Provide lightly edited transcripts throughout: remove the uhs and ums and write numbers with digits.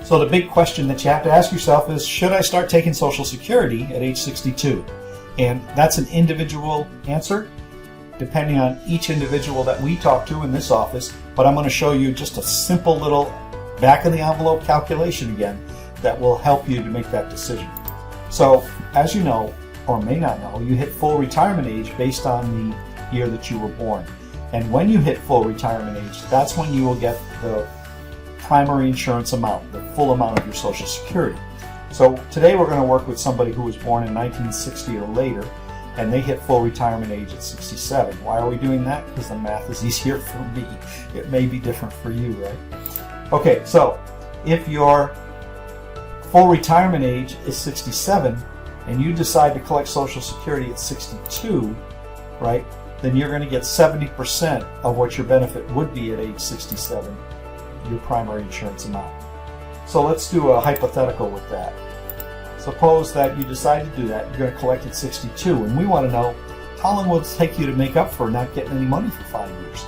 So the big question that you have to ask yourself is, should I start taking Social Security at age 62? And that's an individual answer, depending on each individual that we talk to in this office. But I'm going to show you just a simple little back of the envelope calculation again that will help you to make that decision. So as you know, or may not know, you hit full retirement age based on the year that you were born. And when you hit full retirement age, that's when you will get the primary insurance amount, the full amount of your Social Security. So today we're going to work with somebody who was born in 1960 or later, and they hit full retirement age at 67. Why are we doing that? Because the math is easier for me. It may be different for you, right? Okay, so if your full retirement age is 67 and you decide to collect Social Security at 62, right, then you're going to get 70% of what your benefit would be at age 67, your primary insurance amount. So let's do a hypothetical with that. Suppose that you decide to do that, you're going to collect at 62, and we want to know how long will it take you to make up for not getting any money for 5 years.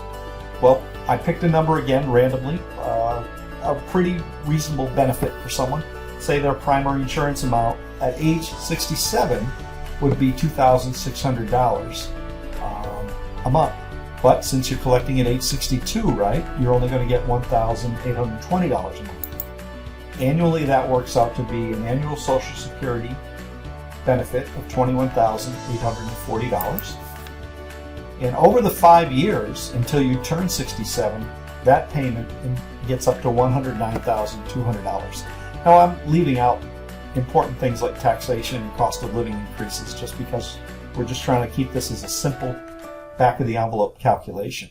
Well, I picked a number again randomly, a pretty reasonable benefit for someone. Say their primary insurance amount at age 67 would be $2,600 a month. But since you're collecting at age 62, right, you're only going to get $1,820 a month. Annually, that works out to be an annual Social Security benefit of $21,840. And over the 5 years until you turn 67, that payment gets up to $109,200. Now, I'm leaving out important things like taxation and cost of living increases just because we're just trying to keep this as a simple back of the envelope calculation.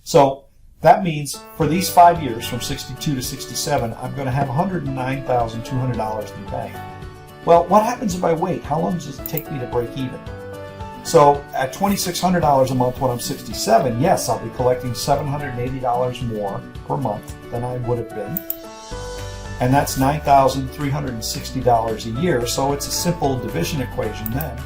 So that means for these 5 years, from 62 to 67, I'm going to have $109,200 in the bank. Well, what happens if I wait? How long does it take me to break even? So at $2,600 a month when I'm 67, yes, I'll be collecting $780 more per month than I would have been. And that's $9,360 a year. So it's a simple division equation then.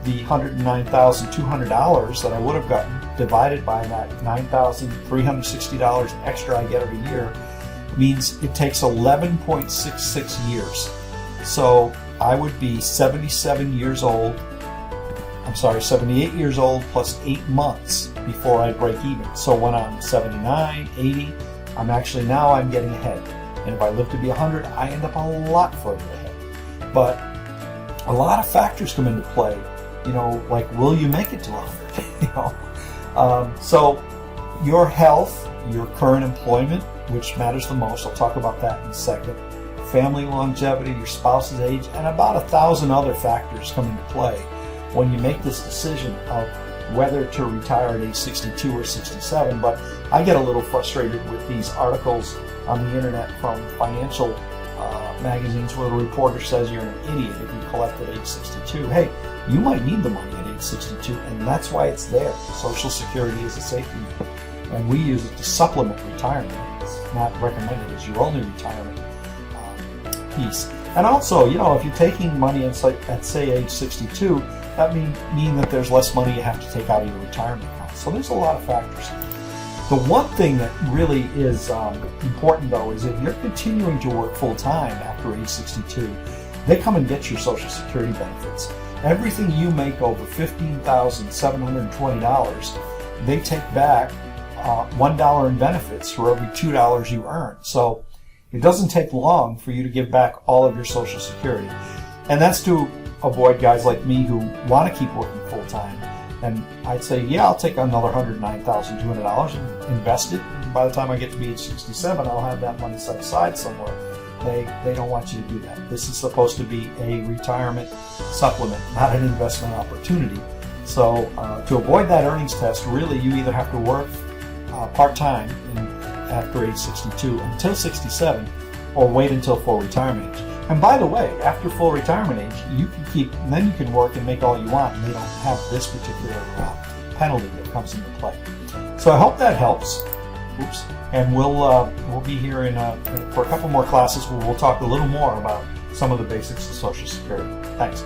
The $109,200 that I would have gotten divided by that $9,360 extra I get every year means it takes 11.66 years. So I would be 78 years old plus 8 months before I break even. So when I'm 79, 80, I'm getting ahead. And if I live to be 100, I end up a lot further ahead. But a lot of factors come into play. Like, will you make it to 100? So your health, your current employment, which matters the most, I'll talk about that in a second, family longevity, your spouse's age, and about 1,000 other factors come into play when you make this decision of whether to retire at age 62 or 67. But I get a little frustrated with these articles on the internet from financial magazines where the reporter says you're an idiot if you collect at age 62. Hey, you might need the money at age 62, and that's why it's there. Social Security is a safety net, and we use it to supplement retirement. It's not recommended as your only retirement piece. And also, if you're taking money at say age 62, that mean that there's less money you have to take out of your retirement account. So there's a lot of factors. The one thing that really is important, though, is if you're continuing to work full-time after age 62, they come and get your Social Security benefits. Everything you make over $15,720, they take back $1 in benefits for every $2 you earn. So it doesn't take long for you to give back all of your Social Security. And that's to avoid guys like me who want to keep working full-time. And I'd say, yeah, I'll take another $109,200 and invest it. And by the time I get to be age 67, I'll have that money set aside somewhere. They don't want you to do that. This is supposed to be a retirement supplement, not an investment opportunity. So to avoid that earnings test, really you either have to work part-time after age 62 until 67, or wait until full retirement age. And by the way, after full retirement age, then you can work and make all you want, and they don't have this particular penalty that comes into play. So I hope that helps. Oops. And we'll be here for a couple more classes where we'll talk a little more about some of the basics of Social Security. Thanks.